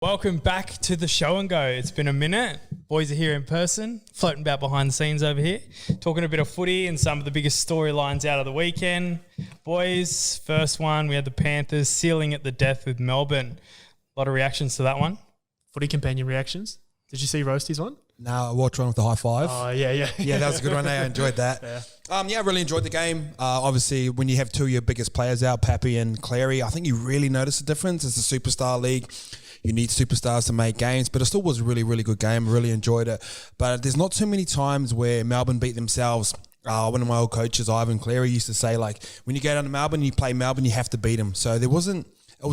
Welcome back to the show and go. It's been a minute. Boys are here in person, floating about behind the scenes over here, talking a bit of footy and some of the biggest storylines out of the weekend. Boys, first one, we had the Panthers sealing at the death with Melbourne. A lot of reactions to that one. Footy companion reactions. Did you see Roasty's one? No, I watched one with the high five. Oh, yeah. Yeah, that was a good one. I enjoyed that. I really enjoyed the game. Obviously, when you have two of your biggest players out, Pappy and Cleary, I think you really notice the difference. It's a superstar league. You need superstars to make games, but it still was a really, really good game. I really enjoyed it. But there's not too many times where Melbourne beat themselves. One of my old coaches, Ivan Cleary, used to say, like, when you go down to Melbourne, you play Melbourne, you have to beat them. So it was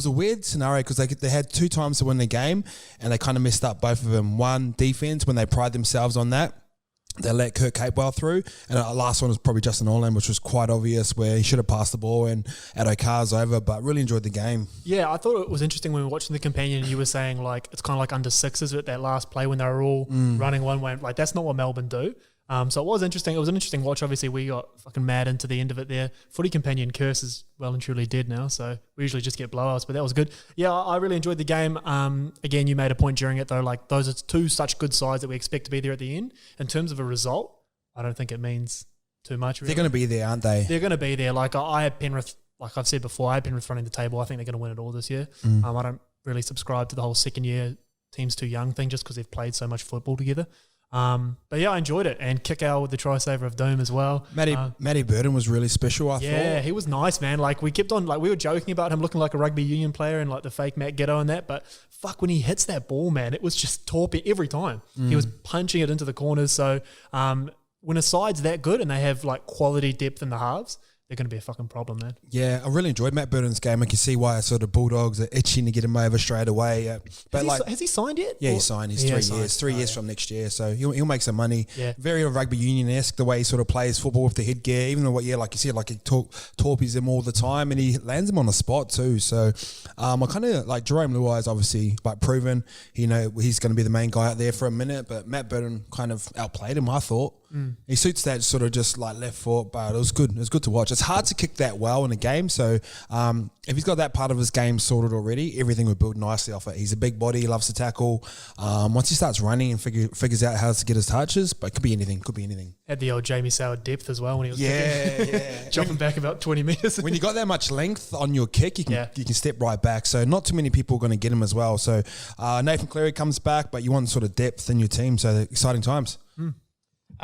a weird scenario because they had two times to win the game and they kind of messed up both of them. One, defense, when they pride themselves on that. They let Kurt Capewell through. And the last one was probably Justin Orland, which was quite obvious where he should have passed the ball and Addo Carr's over, but really enjoyed the game. Yeah, I thought it was interesting when we were watching the companion and you were saying, like, it's kind of like under sixes at that last play when they were all running one way. Like, that's not what Melbourne do. So it was interesting. It was an interesting watch. Obviously, we got fucking mad into the end of it there. Footy companion curse is well and truly dead now, so we usually just get blowouts, but that was good. Yeah, I really enjoyed the game. Again, you made a point during it, though, like those are two such good sides that we expect to be there at the end. In terms of a result, I don't think it means too much, really. They're going to be there, aren't they? They're going to be there. Like, I had Penrith, like I've said before, I had Penrith running the table. I think they're going to win it all this year. I don't really subscribe to the whole second year team's too young thing just because they've played so much football together. But yeah, I enjoyed it, and Kickout with the try saver of Doom as well. Matty Burton was really special, I thought. Yeah, he was nice, man. Like, we kept on, like, we were joking about him looking like a rugby union player and like the fake Matt Ghetto and that, but fuck, when he hits that ball, man, it was just torpy every time. He was punching it into the corners. So when a side's that good and they have like quality depth in the halves, they're going to be a fucking problem, man. Yeah, I really enjoyed Matt Burton's game. I can see why sort of Bulldogs are itching to get him over straight away. But has he signed yet? Yeah, he signed. He's 3 years. 3 years from next year. So he'll make some money. Yeah. Very rugby union-esque, the way he sort of plays football with the headgear. Even though, like you said, like he torpies him all the time and he lands him on the spot too. So I kind of like Jerome Luai's obviously like proven, he's going to be the main guy out there for a minute. But Matt Burton kind of outplayed him, I thought. He suits that sort of just like left foot, but it was good. It was good to watch. It's hard to kick that well in a game, so if he's got that part of his game sorted already, everything would build nicely off it. He's a big body, he loves to tackle. Once he starts running and figures out how to get his touches, but it could be anything. Had the old Jamie Soward depth as well when he was jumping back about 20 metres. When you got that much length on your kick, you can step right back. So not too many people are going to get him as well. So Nathan Cleary comes back, but you want sort of depth in your team. So exciting times.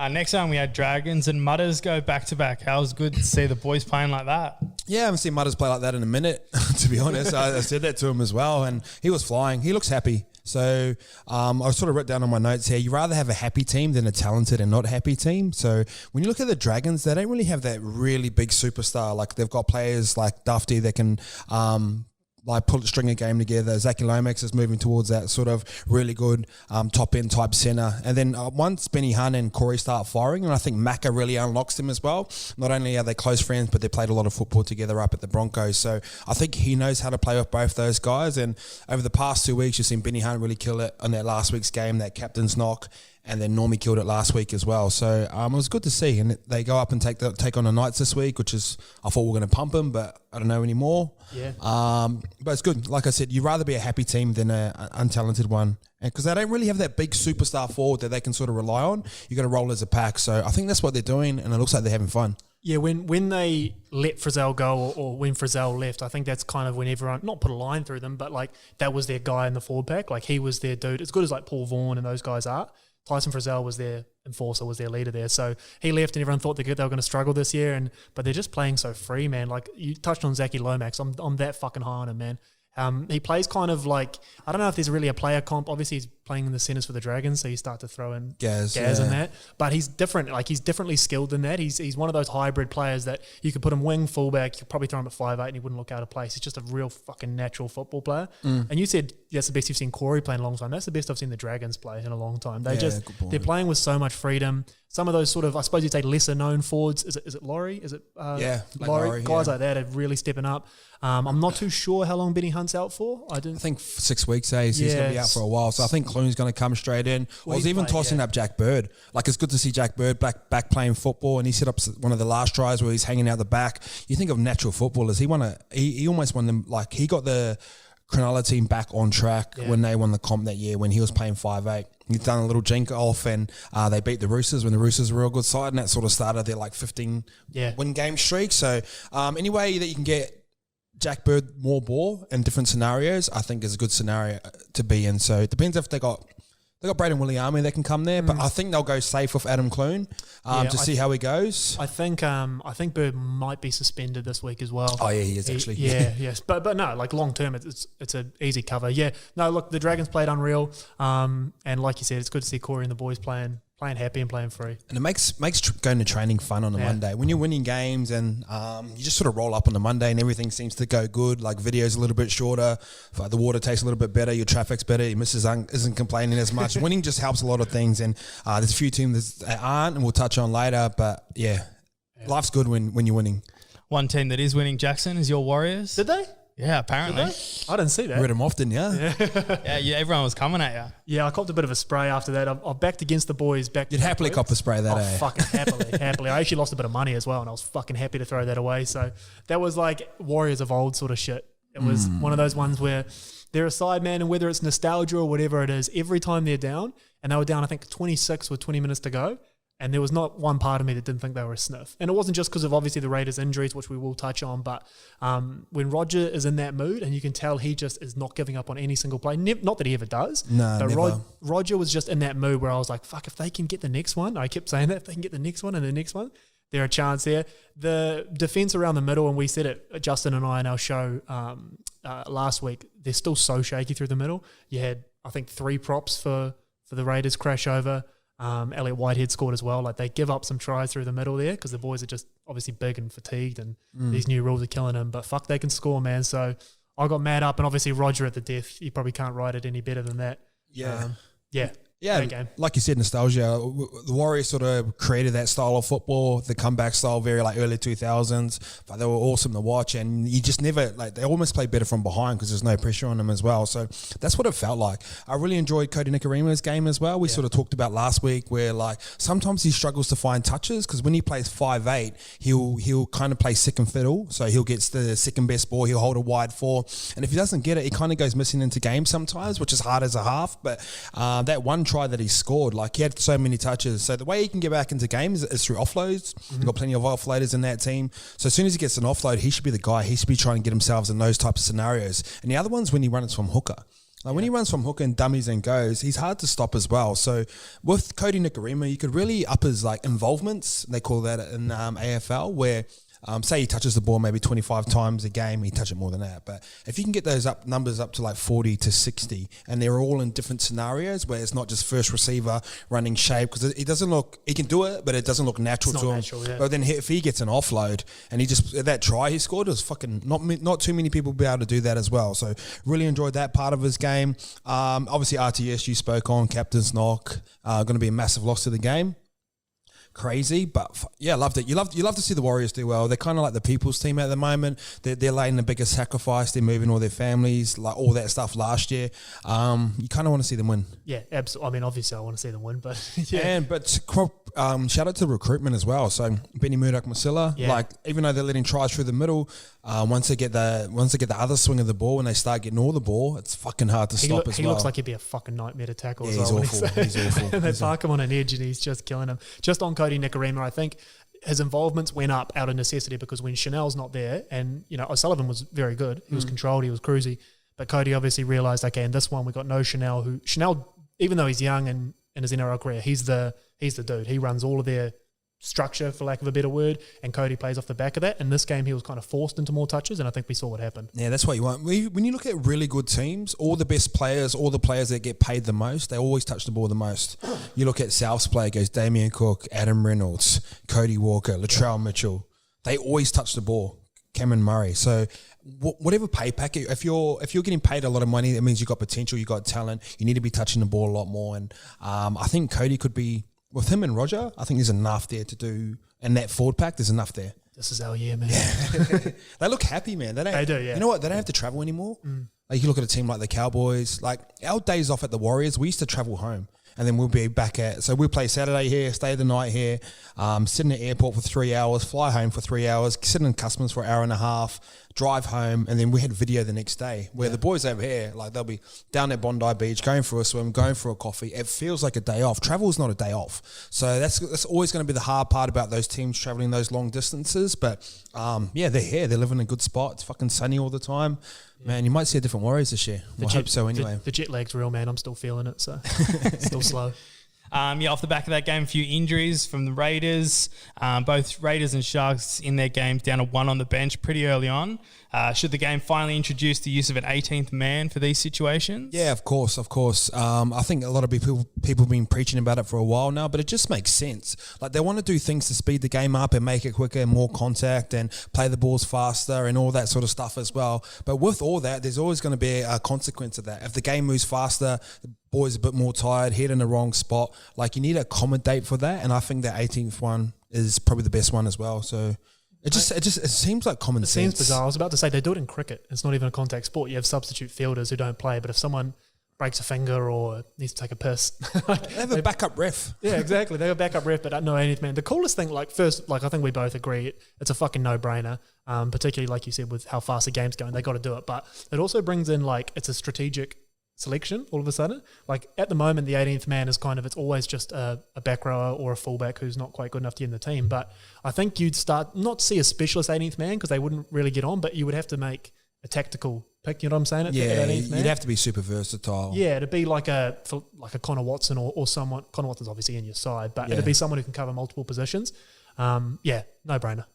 Next time we had Dragons and Mutters go back-to-back. How was good to see the boys playing like that? Yeah, I haven't seen Mutters play like that in a minute, to be honest. I said that to him as well, and he was flying. He looks happy. So I sort of wrote down on my notes here, you'd rather have a happy team than a talented and not happy team. So when you look at the Dragons, they don't really have that really big superstar. Like they've got players like Dufty that can like string a game together. Zachy Lomax is moving towards that sort of really good top end type centre. And then once Benny Hunt and Corey start firing, and I think Macca really unlocks them as well. Not only are they close friends, but they played a lot of football together up at the Broncos. So I think he knows how to play with both those guys. And over the past 2 weeks, you've seen Benny Hunt really kill it on that last week's game, that captain's knock. And then Normie killed it last week as well. So it was good to see. And they go up and take on the Knights this week, which is, I thought we were going to pump them, but I don't know anymore. Yeah. But it's good. Like I said, you'd rather be a happy team than an untalented one. Because they don't really have that big superstar forward that they can sort of rely on. You've got to roll as a pack. So I think that's what they're doing, and it looks like they're having fun. Yeah, when they let Frizzell go or when Frizzell left, I think that's kind of when everyone, not put a line through them, but like that was their guy in the forward pack. Like he was their dude. As good as like Paul Vaughan and those guys are, Tyson Frizzell was their enforcer, was their leader there. So he left and everyone thought they were going to struggle this year. But they're just playing so free, man. Like you touched on Zachy Lomax. I'm that fucking high on him, man. He plays kind of like, I don't know if there's really a player comp. Obviously, he's playing in the centres for the Dragons, so you start to throw in Gaz in that. But he's different. Like, he's differently skilled than that. He's one of those hybrid players that you could put him wing, fullback, you could probably throw him at 5'8", and he wouldn't look out of place. He's just a real fucking natural football player. And you said that's the best you've seen Corey play in a long time. That's the best I've seen the Dragons play in a long time. They're playing with so much freedom. Some of those sort of, I suppose you'd say, lesser known forwards. Is it Laurie? Is it Laurie? Guys like that are really stepping up. I'm not too sure how long Benny Hunt's out for. I think 6 weeks. He's going to be out for a while. So I think Clune's going to come straight in. I was even tossing up Jack Bird. Like, it's good to see Jack Bird back playing football, and he set up one of the last tries where he's hanging out the back. You think of natural footballers. He almost won them. Like, he got the Cronulla team back on track when they won the comp that year when he was playing 5'8". He's done a little jink off and they beat the Roosters when the Roosters were a real good side, and that sort of started their like 15 win game streak. So any way that you can get Jack Bird more ball in different scenarios, I think is a good scenario to be in. So it depends if they got Braden Williami that can come there, but I think they'll go safe with Adam Clune to see how he goes. I think Bird might be suspended this week as well. Oh yeah, he is actually. Yes, but no, like long term, it's an easy cover. Yeah, no, look, the Dragons played unreal, and like you said, it's good to see Corey and the boys playing happy and playing free. And it makes going to training fun on a Monday. When you're winning games and you just sort of roll up on the Monday and everything seems to go good, like video's a little bit shorter, the water tastes a little bit better, your traffic's better, your missus isn't complaining as much. Winning just helps a lot of things, and there's a few teams that aren't, and we'll touch on later, but life's good when you're winning. One team that is winning, Jackson, is your Warriors. Did they? Yeah, apparently. I didn't see that. Read them often, yeah. Yeah, everyone was coming at you. Yeah, I copped a bit of a spray after that. I backed against the boys. You'd happily cop a spray that, fucking happily. I actually lost a bit of money as well, and I was fucking happy to throw that away. So that was like Warriors of old sort of shit. It was one of those ones where they're a side, man, and whether it's nostalgia or whatever it is, every time they're down, and they were down, I think, 26 with 20 minutes to go, and there was not one part of me that didn't think they were a sniff. And it wasn't just because of obviously the Raiders' injuries, which we will touch on, but when Roger is in that mood, and you can tell he just is not giving up on any single play, not that he ever does. No, but never. Roger was just in that mood where I was like, fuck, if they can get the next one, I kept saying that, if they can get the next one and the next one, they're a chance there. The defense around the middle, and we said it, Justin and I in our show last week, they're still so shaky through the middle. You had, I think, 3 props for the Raiders crash over. Elliot Whitehead scored as well. Like, they give up some tries through the middle there because the boys are just obviously big and fatigued, and these new rules are killing them. But fuck, they can score, man. So I got mad up, and obviously Roger at the death. You probably can't write it any better than that. Yeah. Great game. Like you said, nostalgia. The Warriors sort of created that style of football, the comeback style, very like early 2000s. But they were awesome to watch, and you just never they almost play better from behind because there's no pressure on them as well. So that's what it felt like. I really enjoyed Cody Nicarima's game as well. We sort of talked about last week where like sometimes he struggles to find touches because when he plays 5'8", he'll kind of play second fiddle. So he'll get the second best ball, he'll hold a wide 4, and if he doesn't get it, he kind of goes missing into games sometimes, which is hard as a half. But that one try that he scored, like he had so many touches. So the way he can get back into games is through offloads. You've got plenty of offloaders in that team. So as soon as he gets an offload, he should be the guy. He should be trying to get himself in those types of scenarios. And the other one's when he runs from hooker. Like when he runs from hooker and dummies and goes, he's hard to stop as well. So with Cody Nicarima, you could really up his like involvements. They call that in AFL, where say he touches the ball maybe 25 times a game, he touch it more than that. But if you can get those numbers up to like 40 to 60, and they're all in different scenarios where it's not just first receiver running shape, because it doesn't look, he can do it, but it doesn't look natural to him. Yeah. But then if he gets an offload and he just, that try he scored, it was fucking, not too many people be able to do that as well. So really enjoyed that part of his game. Obviously RTS you spoke on, captain's knock, going to be a massive loss to the game. Crazy, but yeah, loved it. You love to see the Warriors do well. They're kind of like the people's team at the moment. They're laying the biggest sacrifice. They're moving all their families, like all that stuff last year. You kind of want to see them win. Yeah, absolutely. I mean, obviously I want to see them win, but yeah. But shout out to recruitment as well. So Benny Murdoch-Masila, like even though they're letting tries through the middle, once they get the other swing of the ball and they start getting all the ball, it's fucking hard to stop as well. He looks like he'd be a fucking nightmare to tackle as well. He's awful. He's awful. And they park him on an edge and he's just killing him. Just on Cody Nicarima, I think his involvements went up out of necessity because when Chanel's not there, and you know O'Sullivan was very good, he was controlled, he was cruisy, but Cody obviously realised, okay, in this one we got no Chanel. Chanel, even though he's young and in his NRL career, he's the dude. He runs all of their structure, for lack of a better word, and Cody plays off the back of that. In this game, he was kind of forced into more touches, and I think we saw what happened. Yeah, that's what you want. When you look at really good teams, all the best players, all the players that get paid the most, they always touch the ball the most. You look at South's play, it goes Damien Cook, Adam Reynolds, Cody Walker, Latrell Mitchell. They always touch the ball. Cameron Murray. So whatever pay packet, if you're getting paid a lot of money, that means you've got potential, you've got talent. You need to be touching the ball a lot more. And I think Cody could be, with him and Roger, I think there's enough there to do. And that forward pack, there's enough there. This is our year, man. Yeah. They look happy, man. They do, yeah. You know what? They don't have to travel anymore. Like you look at a team like the Cowboys, like our days off at the Warriors, we used to travel home. and then we'll be back so we'll play Saturday here, stay the night here, sit in the airport for 3 hours, fly home for 3 hours, sit in customs for an hour and a half, drive home, and then we had video the next day where the boys over here, like they'll be down at Bondi Beach, going for a swim, going for a coffee. It feels like a day off. Travel is not a day off. So that's always going to be the hard part about those teams traveling those long distances. But they're here. They live in a good spot. It's fucking sunny all the time. Yeah. Man, you might see a different Warriors this year. I hope so anyway. The jet lag's real, man. I'm still feeling it, so still slow. Off the back of that game, a few injuries from the Raiders. Both Raiders and Sharks in their games down to 1 on the bench pretty early on. Should the game finally introduce the use of an 18th man for these situations? Yeah, of course. I think a lot of people have been preaching about it for a while now, but it just makes sense. Like they want to do things to speed the game up and make it quicker and more contact and play the balls faster and all that sort of stuff as well. But with all that, there's always going to be a consequence of that. If the game moves faster, the boys a bit more tired, head in the wrong spot. Like you need to accommodate for that, and I think the 18th one is probably the best one as well. So. It seems like common sense. It seems bizarre. I was about to say they do it in cricket. It's not even a contact sport. You have substitute fielders who don't play, but if someone breaks a finger or needs to take a piss, they have a backup ref. Yeah, exactly. They have a backup ref, but no 18th man. The coolest thing, I think we both agree, it's a fucking no-brainer. Particularly like you said with how fast the game's going, they got to do it. But it also brings in it's a strategic selection all of a sudden. Like at the moment, the 18th man is it's always just a back rower or a fullback who's not quite good enough to get in the team. But I think you'd start not see a specialist 18th man because they wouldn't really get on, but you would have to make a tactical pick. You know what I'm saying? You'd have to be super versatile. Yeah, it'd be like a Connor Watson or someone. Connor Watson's obviously in your side, but it'd be someone who can cover multiple positions. No brainer.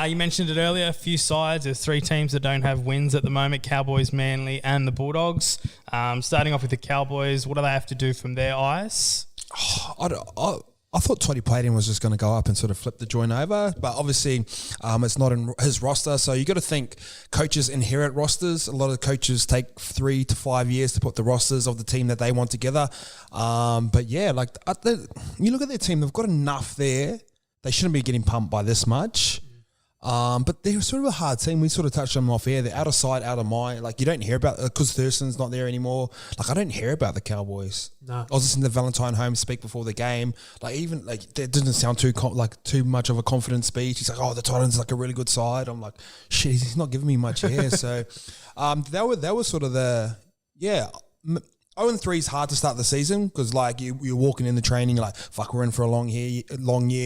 You mentioned it earlier, a few sides. There's 3 teams that don't have wins at the moment, Cowboys, Manly and the Bulldogs. Starting off with the Cowboys, what do they have to do from their eyes? I thought Toddy Payton was just going to go up and sort of flip the joint over, but obviously it's not in his roster. So you got to think coaches inherit rosters. A lot of coaches take 3 to 5 years to put the rosters of the team that they want together. But yeah, you look at their team, they've got enough there. They shouldn't be getting pumped by this much. But they're sort of a hard team. We sort of touched them off here. They're out of sight, out of mind. Like you don't hear about because Thurston's not there anymore. Like I don't hear about the Cowboys. No, I was listening to Valentine Holmes speak before the game. That didn't sound too much of a confident speech. He's like, "Oh, the Titans a really good side." I'm like, "Shit, he's not giving me much here." So, that was sort of 0-3 is hard to start the season because you're walking in the training, you're like, fuck, we're in for a long year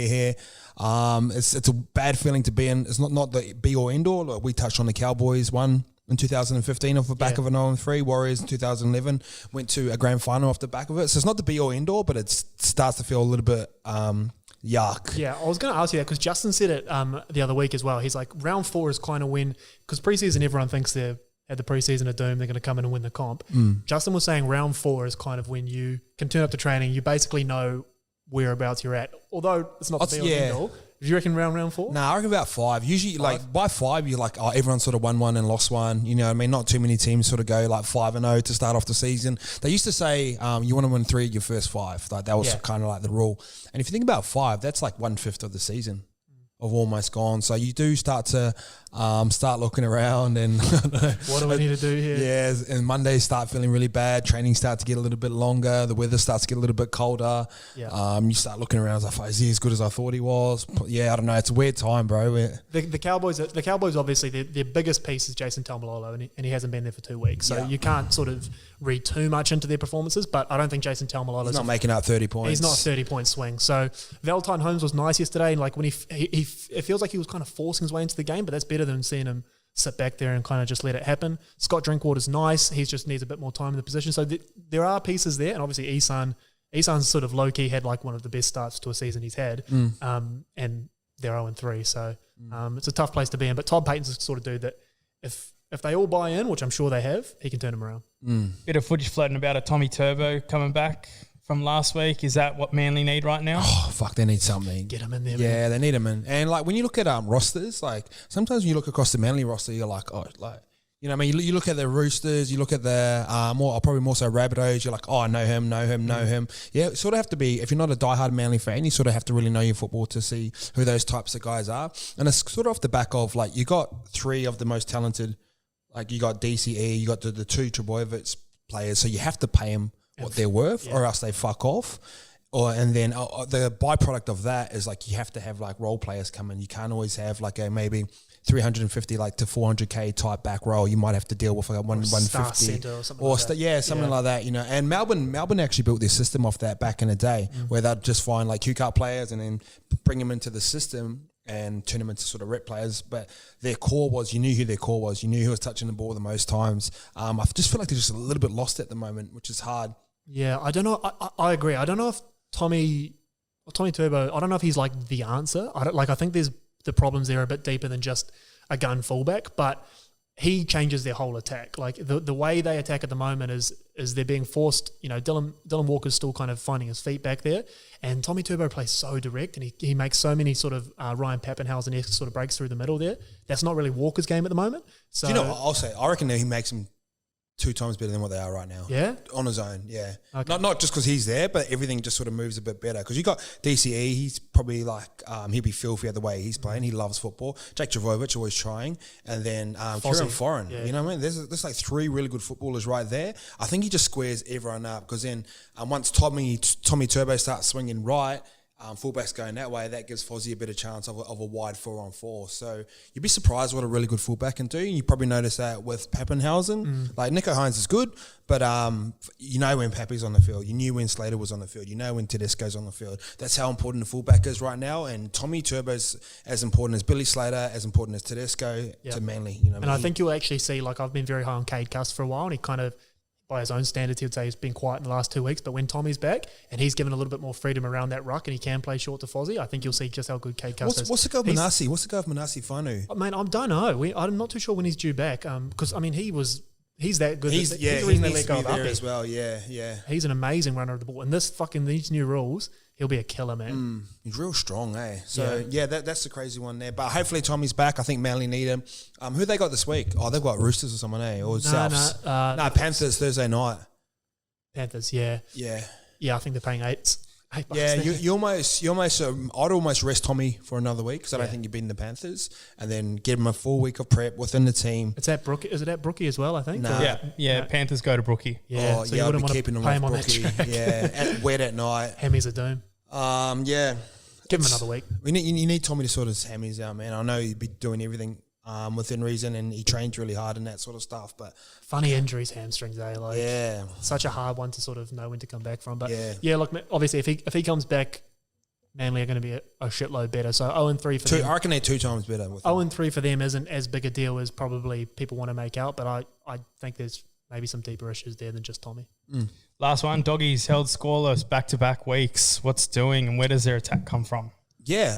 here. It's a bad feeling to be in. It's not the be or end all. We touched on the Cowboys won in 2015 off the back of an 0-3. Warriors in 2011 went to a grand final off the back of it. So it's not the be or end all, but it starts to feel a little bit yuck. Yeah, I was going to ask you that because Justin said it the other week as well. He's like, round 4 is kind of when, because preseason everyone thinks they're at the preseason of doom, they're going to come in and win the comp. Justin was saying round 4 is kind of when you can turn up to training, you basically know whereabouts you're at. Although it's not the be or end all. Do you reckon round 4? Nah, I reckon about 5. Usually, by 5, you're like, everyone sort of won one and lost one. You know what I mean? Not too many teams sort of go 5-0 to start off the season. They used to say you want to win 3 of your first 5. That was kind of the rule. And if you think about 5, that's 1/5 of the season. Of almost gone. So you do start to start looking around and what do we need to do here? Yeah, and Mondays start feeling really bad. Training starts to get a little bit longer. The weather starts to get a little bit colder. Yeah. You start looking around. Like, is he as good as I thought he was? Yeah, I don't know. It's a weird time, bro. The Cowboys obviously their biggest piece is Jason Taumalolo, and he hasn't been there for 2 weeks. So you can't sort of read too much into their performances. But I don't think Jason Taumalolo is not making out 30 points. He's not a 30-point swing. So Valentine Holmes was nice yesterday, and when he it feels like he was kind of forcing his way into the game, but that's better than seeing him sit back there and kind of just let it happen. Scott Drinkwater's nice. He just needs a bit more time in the position. So there are pieces there, and obviously Isan's sort of low-key had one of the best starts to a season he's had, and they're 0-3. So it's a tough place to be in. But Todd Payton's the sort of dude that if they all buy in, which I'm sure they have, he can turn them around. Bit of footage floating about a Tommy Turbo coming back from last week. Is that what Manly need right now? Oh, fuck, they need something. Get him in there, Yeah, man. they need him in. And when you look at rosters, sometimes when you look across the Manly roster, you're like, oh, you know what I mean? You look at the Roosters, you look at the probably more so Rabbitohs, you're like, oh, I know him. Yeah, it sort of have to be, if you're not a diehard Manly fan, you sort of have to really know your football to see who those types of guys are. And it's sort of off the back of, you got 3 of the most talented, you got DCE, you got the 2 Trebojevic players, so you have to pay him what they're worth, or else they fuck off. And then the byproduct of that is like you have to have like role players come in. You can't always have like a maybe 350 like to 400k type back row. You might have to deal with like 150 or something like that. something like that, you know. And Melbourne actually built their system off that back in the day, where they'd just find like cue card players and then bring them into the system and turn them into sort of rep players. But their core was, you knew who their core was. You knew who was touching the ball the most times. I just feel like they're just a little bit lost at the moment, which is hard. Yeah, I don't know. I agree. I don't know if Tommy Turbo, I don't know if he's like the answer. I think there's the problems there are a bit deeper than just a gun fullback, but he changes their whole attack. Like the way they attack at the moment is they're being forced, you know, Dylan Walker's still kind of finding his feet back there, and Tommy Turbo plays so direct, and he makes so many sort of Ryan Pappenhausen-esque sort of breaks through the middle there. That's not really Walker's game at the moment. So, you know, I'll say, I reckon that he makes them 2 times better than what they are right now. Yeah? On his own, yeah. Okay. Not just because he's there, but everything just sort of moves a bit better. Because you got DCE, he's probably like, he'll be filthy the way he's playing. He loves football. Jake Travojevic always trying. And then Kieran Foran. Yeah. You know what I mean? There's like 3 really good footballers right there. I think he just squares everyone up. Because then once Tommy Turbo starts swinging right, fullbacks going that way, that gives Fozzie a better chance of a wide 4-on-4. So you'd be surprised what a really good fullback can do. You probably notice that with Pappenhausen. Like Nico Hines is good, but you know when Pappy's on the field. You knew when Slater was on the field. You know when Tedesco's on the field. That's how important the fullback is right now. And Tommy Turbo's as important as Billy Slater, as important as Tedesco to Manly. You know, and I think you'll actually see, like, I've been very high on Cade Cuss for a while, and he kind of, by his own standards, he would say he's been quiet in the last 2 weeks. But when Tommy's back and he's given a little bit more freedom around that ruck and he can play short to Fozzie, I think you'll see just how good Cade Cuss is. What's the go of Manasi? What's the go of Manasi Fanu? Mate, I don't know. I'm not too sure when he's due back. Because I mean, he's that good. He's the reason they let go of Uppy as well. Yeah. He's an amazing runner of the ball. And these new rules, he'll be a killer, man. He's real strong, eh? So that's the crazy one there. But hopefully Tommy's back. I think Manly need him. Who they got this week? Oh, they've got Roosters or someone, eh? Or Souths? No, Panthers Thursday night. Panthers, yeah. I think they're paying $8. Yeah, you almost. I'd almost rest Tommy for another week because I don't think you've beaten the Panthers, and then give him a full week of prep within the team. It's at Brookie. Is it at Brookie as well? I think. No. Yeah. Panthers go to Brookie. Yeah, so you wouldn't want to pay him on that track. Yeah, wet at night. Hammies are doom. Yeah. Give him another week. You need Tommy to sort his hammies out, man. I know he'd be doing everything within reason, and he trains really hard and that sort of stuff. But funny injuries, hamstrings, eh? Like, yeah, such a hard one to sort of know when to come back from. But yeah, look, obviously, if he comes back, Manly are going to be a shitload better. So 0-3 for them. I reckon they're 2 times better. 0-3 for them isn't as big a deal as probably people want to make out. But I think there's maybe some deeper issues there than just Tommy. Last one, Doggies held scoreless back-to-back weeks. What's doing and where does their attack come from? Yeah,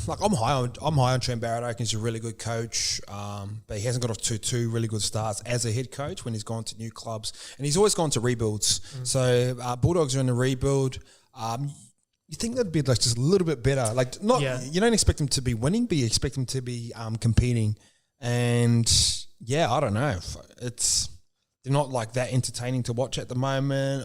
like I'm high on Trent Barrett. I reckon he's a really good coach, but he hasn't got off to 2 really good starts as a head coach when he's gone to new clubs, and he's always gone to rebuilds. So Bulldogs are in a rebuild. You think that'd be like just a little bit better, like not. Yeah. You don't expect them to be winning, but you expect them to be competing. And yeah, I don't know. They're not like that entertaining to watch at the moment.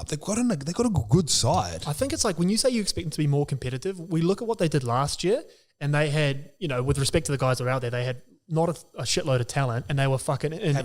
They've got a good side. I think it's like when you say you expect them to be more competitive, we look at what they did last year, and they had, you know, with respect to the guys that are out there, they had not a shitload of talent, and they were fucking in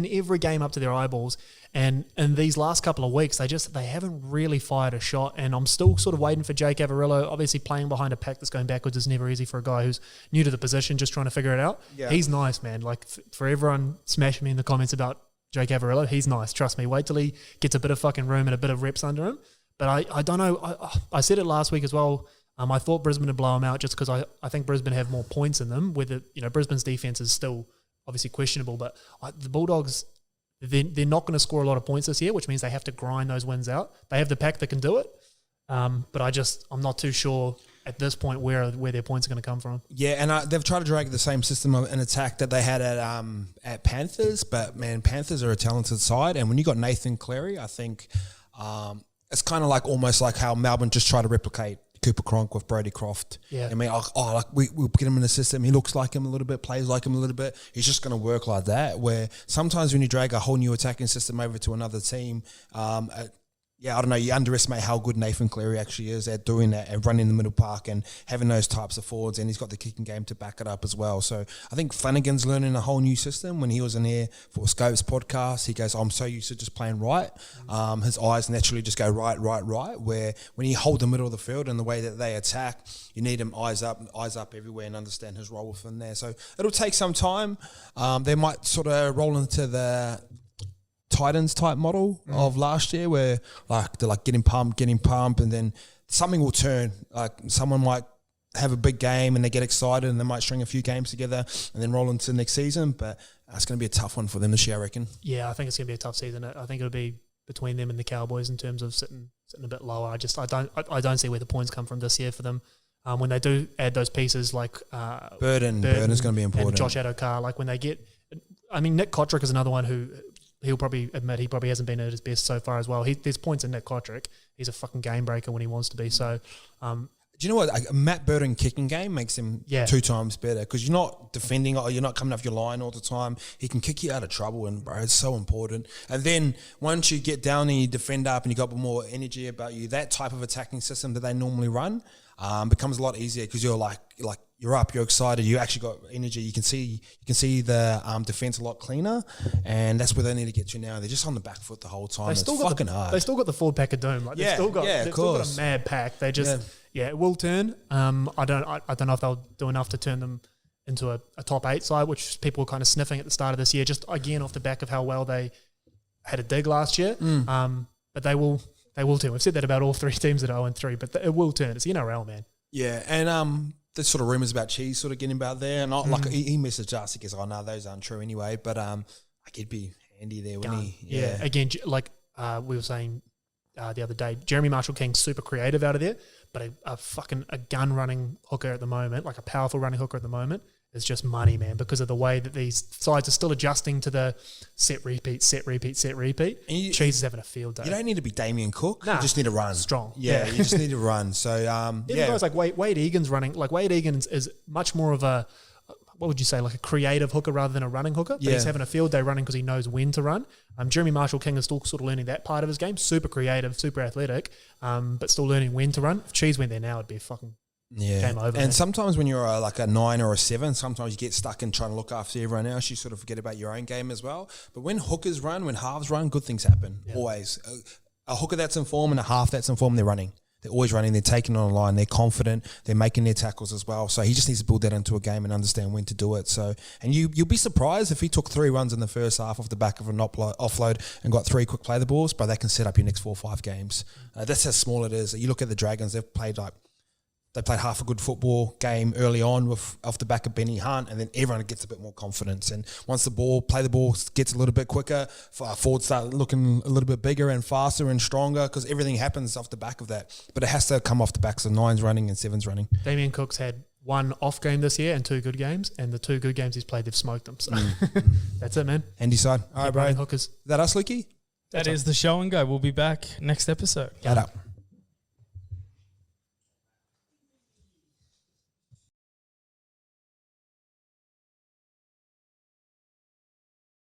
every game up to their eyeballs. And in these last couple of weeks, they haven't really fired a shot. And I'm still sort of waiting for Jake Averillo. Obviously, playing behind a pack that's going backwards is never easy for a guy who's new to the position, just trying to figure it out. Yeah. He's nice, man. Like for everyone smashing me in the comments about Jake Averillo, he's nice. Trust me. Wait till he gets a bit of fucking room and a bit of reps under him. But I don't know. I said it last week as well. I thought Brisbane would blow them out just because I think Brisbane have more points in them. Brisbane's defense is still obviously questionable, but the Bulldogs, they're not going to score a lot of points this year, which means they have to grind those wins out. They have the pack that can do it, but I'm not too sure at this point where their points are going to come from. Yeah, and they've tried to drag the same system of an attack that they had at Panthers, but man, Panthers are a talented side, and when you got Nathan Cleary, I think it's kind of like almost like how Melbourne just tried to replicate Cooper Cronk with Brody Croft. Yeah, I mean, we'll get him in the system. He looks like him a little bit, plays like him a little bit. He's just going to work like that. Where sometimes when you drag a whole new attacking system over to another team, I don't know, you underestimate how good Nathan Cleary actually is at doing that and running the middle park and having those types of forwards, and he's got the kicking game to back it up as well. So I think Flanagan's learning a whole new system. When he was in here for Scope's podcast, he goes, I'm so used to just playing right. His eyes naturally just go right, where when you hold the middle of the field and the way that they attack, you need him eyes up everywhere and understand his role within there. So it'll take some time. They might sort of roll into the Titans type model of last year, where like they're like getting pumped, and then something will turn. Like someone might have a big game and they get excited and they might string a few games together and then roll into the next season. But it's going to be a tough one for them this year, I reckon. Yeah, I think it's going to be a tough season. I think it'll be between them and the Cowboys in terms of sitting a bit lower. I don't see where the points come from this year for them. When they do add those pieces like Burden is going to be important. And Josh Adokar, like when they get, I mean, Nick Kotrick is another one who he'll probably admit he probably hasn't been at his best so far as well. There's points in Nick Kotrick. He's a fucking game breaker when he wants to be. So, do you know what? A Matt Burton kicking game makes him 2 times better, because you're not defending or you're not coming off your line all the time. He can kick you out of trouble, and bro, it's so important. And then once you get down and you defend up and you got more energy about you, that type of attacking system that they normally run becomes a lot easier, because you're like you're up, you're excited, you actually got energy. You can see the defense a lot cleaner, and that's where they need to get to now. They're just on the back foot the whole time. It's fucking hard. They still got the forward pack of doom. Like they've still got a mad pack. They just it will turn. I don't know if they'll do enough to turn them into a top 8 side, which people were kind of sniffing at the start of this year, just again off the back of how well they had a dig last year. But they will turn. We've said that about all 3 teams that are 0-3, but it will turn. It's the NRL, man. Yeah, and there's sort of rumours about Cheese sort of getting about there, and like he messaged us. He goes, "Oh no, those aren't true anyway." But like he'd be handy there, wouldn't he? Yeah. Again, like we were saying the other day, Jeremy Marshall-King's super creative out of there, but a gun running hooker at the moment, like a powerful running hooker at the moment, is just money, man, because of the way that these sides are still adjusting to the set, repeat. Cheese is having a field day. You don't need to be Damien Cook. Nah, you just need to run. Strong. Yeah, you just need to run. So, even guys like Wade Egan's running. Like Wade Egan is much more of a, what would you say, like a creative hooker rather than a running hooker. But he's having a field day running because he knows when to run. Jeremy Marshall-King is still sort of learning that part of his game. Super creative, super athletic, but still learning when to run. If Cheese went there now, it'd be a fucking game over. And sometimes when you're like a 9 or a 7, sometimes you get stuck in trying to look after everyone else. You sort of forget about your own game as well. But when hookers run, when halves run, good things happen. Yeah. Always. A hooker that's in form and a half that's in form, they're running. They're always running. They're taking on a line. They're confident. They're making their tackles as well. So he just needs to build that into a game and understand when to do it. So, and you'll be surprised if he took 3 runs in the first half off the back of an offload and got 3 quick play the balls, but that can set up your next 4 or 5 games. That's how small it is. You look at the Dragons, they've played they played half a good football game early on off the back of Benny Hunt, and then everyone gets a bit more confidence. And once the ball gets a little bit quicker, forwards start looking a little bit bigger and faster and stronger, because everything happens off the back of that. But it has to come off the backs of 9s running and 7s running. Damien Cook's had 1 off game this year and 2 good games, and the 2 good games he's played, they've smoked them. So that's it, man. Handy side. All right, bro. Hookers. Is that us, Lukey? That is the show and go. We'll be back next episode. Right up.